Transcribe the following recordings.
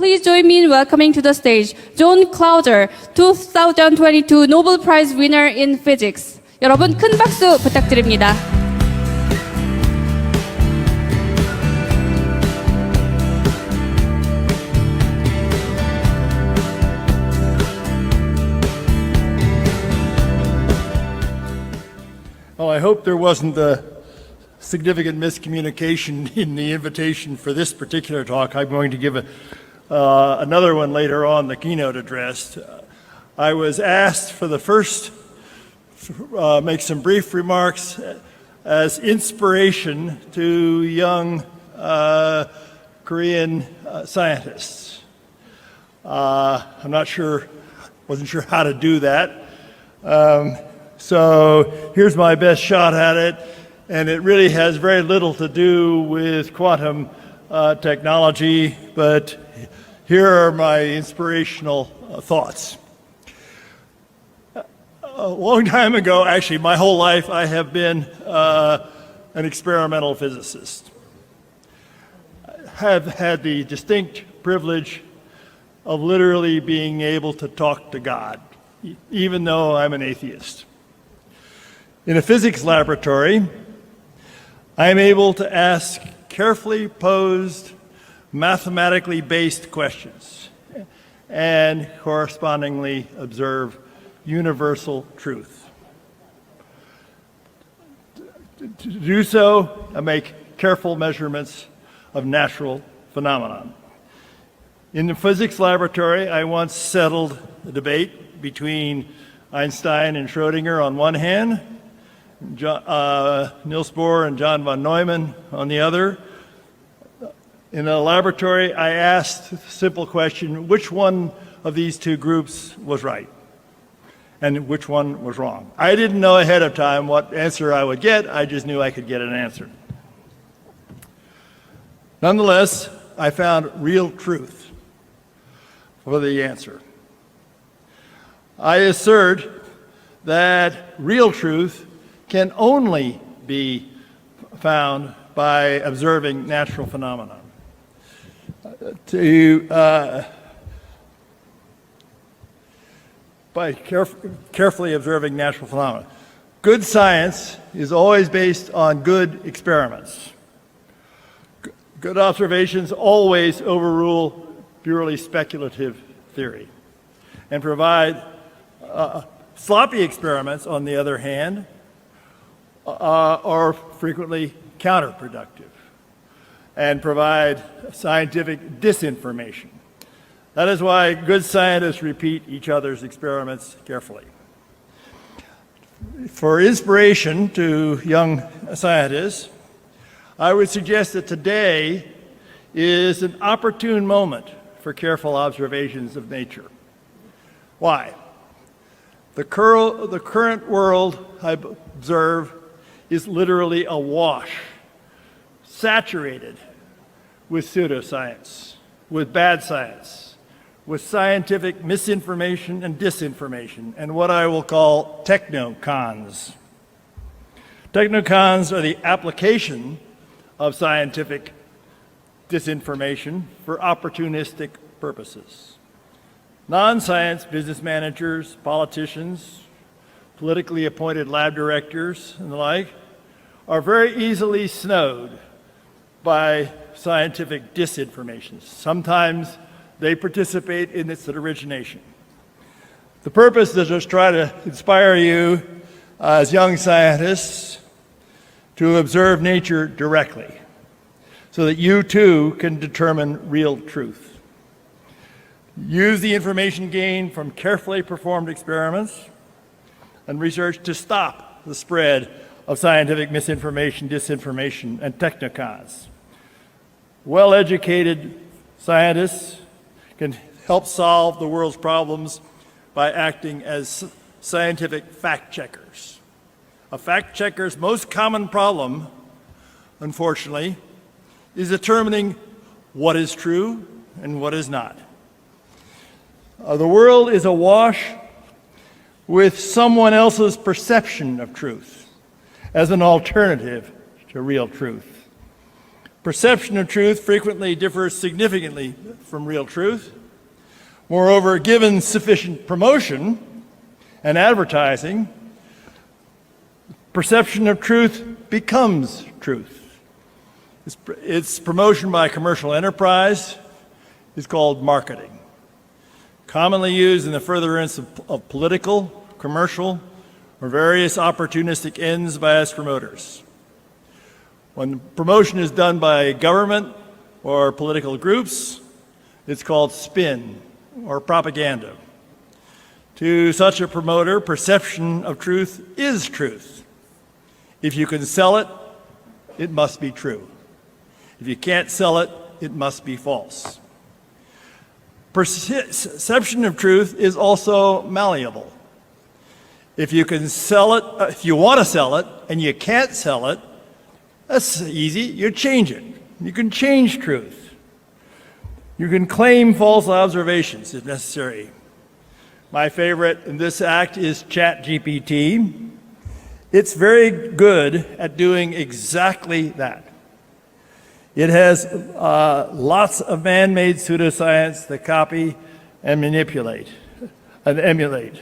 Please join me in welcoming to the stage John Clauser, 2022 Nobel Prize winner in physics. 여러분 큰 박수 부탁드립니다. Well, I hope there wasn't a significant miscommunication in the invitation for this particular talk. I'm going to give another one later on, the keynote address. I was asked for the first, make some brief remarks as inspiration to young Korean scientists. I'm not sure, wasn't sure how to do that. So here's my best shot at it, and it really has very little to do with quantum technology, but here are my inspirational thoughts. A long time ago, actually my whole life, I have been an experimental physicist. I have had the distinct privilege of literally being able to talk to God, even though I'm an atheist. In a physics laboratory, I am able to ask carefully posed, mathematically based questions and correspondingly observe universal truth. To do so, I make careful measurements of natural phenomenon. In the physics laboratory, I once settled the debate between Einstein and Schrödinger on one hand, Niels Bohr and John von Neumann on the other. In the laboratory, I asked the simple question, which one of these two groups was right and which one was wrong? I didn't know ahead of time what answer I would get. I just knew I could get an answer. Nonetheless, I found real truth for the answer. I assert that real truth can only be found by observing natural phenomena. By carefully observing natural phenomena. Good science is always based on good experiments. Good observations always overrule purely speculative theory and provide sloppy experiments, on the other hand, are frequently counterproductive and provide scientific disinformation. That is why good scientists repeat each other's experiments carefully. For inspiration to young scientists, I would suggest that today is an opportune moment for careful observations of nature. Why? The current world, I observe, is literally awash, saturated with pseudoscience, with bad science, with scientific misinformation and disinformation, and what I will call technocons. Technocons are the application of scientific disinformation for opportunistic purposes. Non-science business managers, politicians, politically appointed lab directors, and the like, are very easily snowed by scientific disinformation. Sometimes they participate in its origination. The purpose is to try to inspire you as young scientists to observe nature directly so that you too can determine real truth. Use the information gained from carefully performed experiments and research to stop the spread of scientific misinformation, disinformation, and technocons. Well-educated scientists can help solve the world's problems by acting as scientific fact-checkers. A fact-checker's most common problem, unfortunately, is determining what is true and what is not. The world is awash with someone else's perception of truth as an alternative to real truth. Perception of truth frequently differs significantly from real truth. Moreover, given sufficient promotion and advertising, perception of truth becomes truth. Its promotion by commercial enterprise is called marketing, commonly used in the furtherance of political, commercial, or various opportunistic ends by its promoters. When promotion is done by government or political groups, it's called spin or propaganda. To such a promoter, perception of truth is truth. If you can sell it, it must be true. If you can't sell it, it must be false. Perception of truth is also malleable. If you can sell it, if you want to sell it and you can't sell it, that's easy. You change it. You can change truth. You can claim false observations if necessary. My favorite in this act is ChatGPT. It's very good at doing exactly that. It has lots of man-made pseudoscience that copy and manipulate and emulate.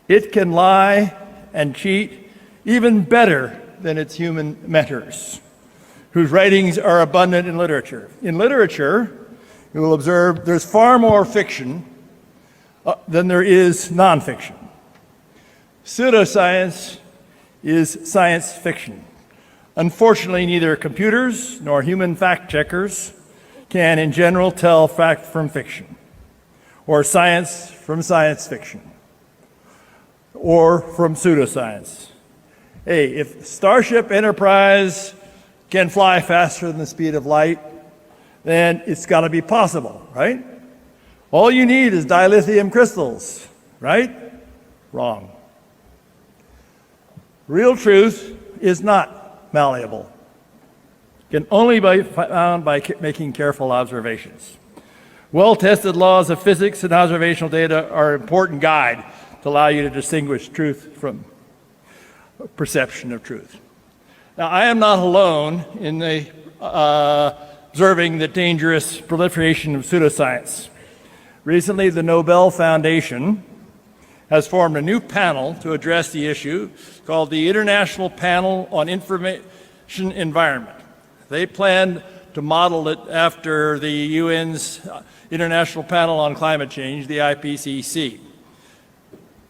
It can lie and cheat even better than its human mentors, whose writings are abundant in literature. In literature, you will observe there's far more fiction than there is nonfiction. Pseudoscience is science fiction. Unfortunately, neither computers nor human fact checkers can, in general, tell fact from fiction, or science from science fiction, or from pseudoscience. Hey, if Starship Enterprise can fly faster than the speed of light, then it's got to be possible, right? All you need is dilithium crystals, right? Wrong. Real truth is not malleable. It can only be found by making careful observations. Well-tested laws of physics and observational data are an important guide to allow you to distinguish truth from perception of truth. Now, I am not alone in observing the dangerous proliferation of pseudoscience. Recently, the Nobel Foundation has formed a new panel to address the issue called the International Panel on Information Environment. They plan to model it after the UN's International Panel on Climate Change, the IPCC.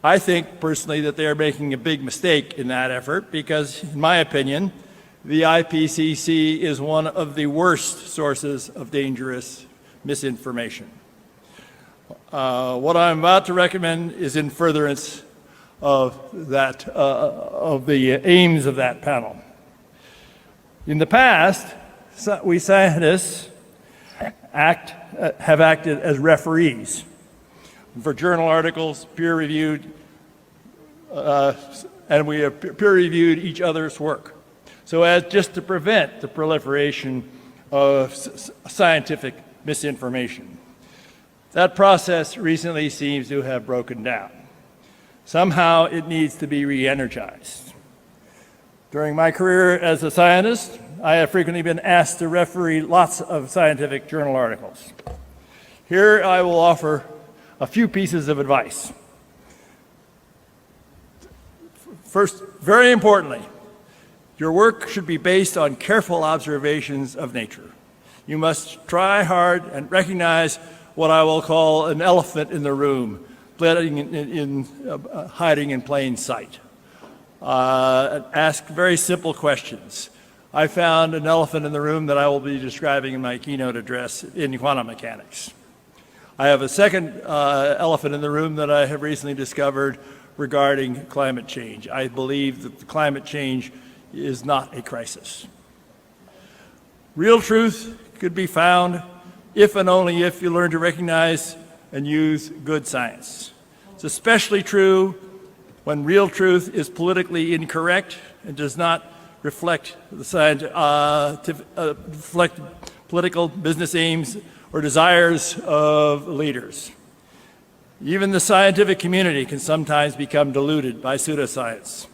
I think personally that they are making a big mistake in that effort because, in my opinion, the IPCC is one of the worst sources of dangerous misinformation. What I'm about to recommend is in furtherance of that, of the aims of that panel. In the past, we scientists have acted as referees for journal articles, peer-reviewed, and we have peer-reviewed each other's work, so as just to prevent the proliferation of scientific misinformation. That process recently seems to have broken down. Somehow it needs to be re-energized. During my career as a scientist, I have frequently been asked to referee lots of scientific journal articles. Here I will offer a few pieces of advice. First, very importantly, your work should be based on careful observations of nature. You must try hard and recognize what I will call an elephant in the room, hiding in plain sight. Ask very simple questions. I found an elephant in the room that I will be describing in my keynote address in quantum mechanics. I have a second elephant in the room that I have recently discovered regarding climate change. I believe that climate change is not a crisis. Real truth could be found if and only if you learn to recognize and use good science. It's especially true when real truth is politically incorrect and does not reflect the reflect political business aims or desires of leaders. Even the scientific community can sometimes become diluted by pseudoscience.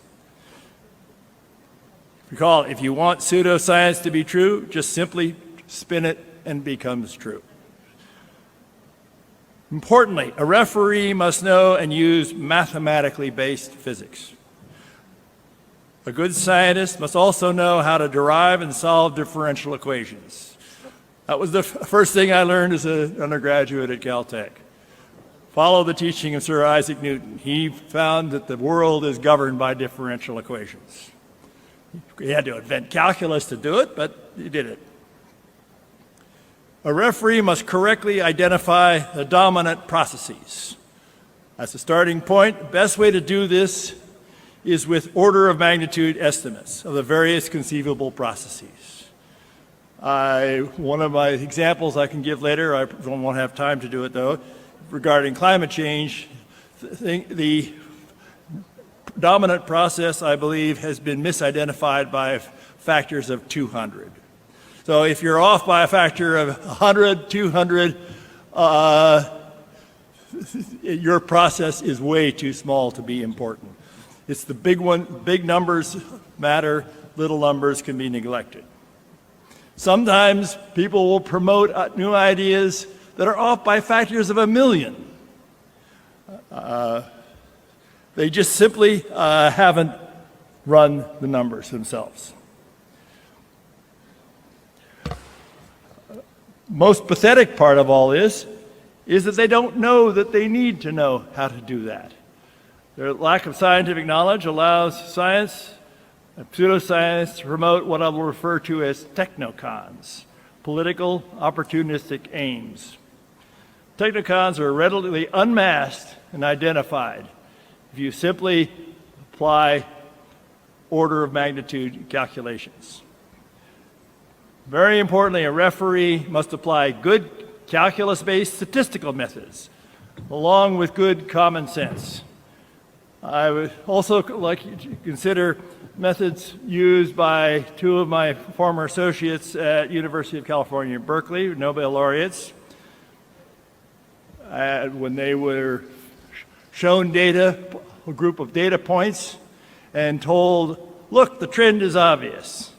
Recall, if you want pseudoscience to be true, just simply spin it and it becomes true. Importantly, a referee must know and use mathematically based physics. A good scientist must also know how to derive and solve differential equations. That was the first thing I learned as an undergraduate at Caltech. Follow the teaching of Sir Isaac Newton. He found that the world is governed by differential equations. He had to invent calculus to do it, but he did it. A referee must correctly identify the dominant processes. As a starting point, the best way to do this is with order of magnitude estimates of the various conceivable processes. One of my examples I can give later, I won't have time to do it though, regarding climate change, the dominant process, I believe, has been misidentified by factors of 200. So if you're off by a factor of 100, 200, your process is way too small to be important. It's the big one, big numbers matter, little numbers can be neglected. Sometimes people will promote new ideas that are off by factors of 1,000,000. They just simply haven't run the numbers themselves. Most pathetic part of all this is that they don't know that they need to know how to do that. Their lack of scientific knowledge allows science and pseudoscience to promote what I will refer to as technocons, political opportunistic aims. Technocons are readily unmasked and identified if you simply apply order of magnitude calculations. Very importantly, a referee must apply good calculus-based statistical methods along with good common sense. I would also like you to consider methods used by two of my former associates at University of California, Berkeley, Nobel laureates. When they were shown data, a group of data points, and told, look, the trend is obvious.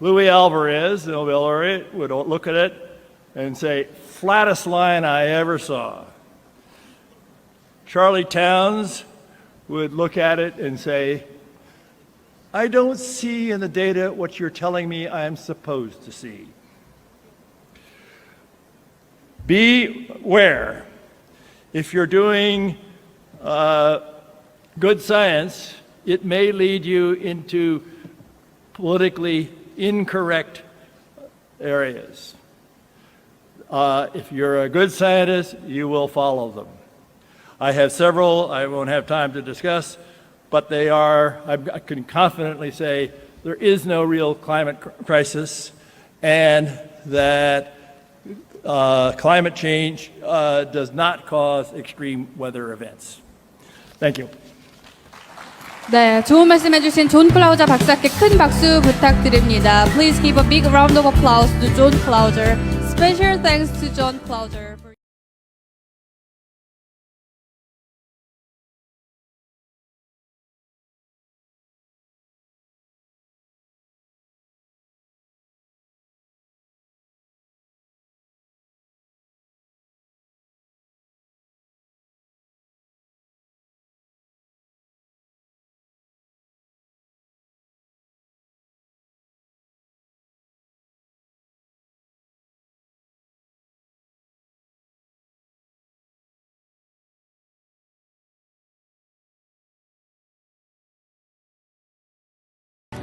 Luis Alvarez, the Nobel laureate, would look at it and say, flattest line I ever saw. Charlie Towns would look at it and say, I don't see in the data what you're telling me I'm supposed to see. Beware. If you're doing good science, it may lead you into politically incorrect areas. If you're a good scientist, you will follow them. I have several I won't have time to discuss, but they are, I can confidently say, there is no real climate crisis, and that climate change does not cause extreme weather events. Thank you. 네, 좋은 말씀 해주신 존 클라우저 박사께 큰 박수 부탁드립니다. Please give a big round of applause to John Clauser. Special thanks to John Clauser.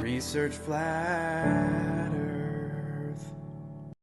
Research flattery.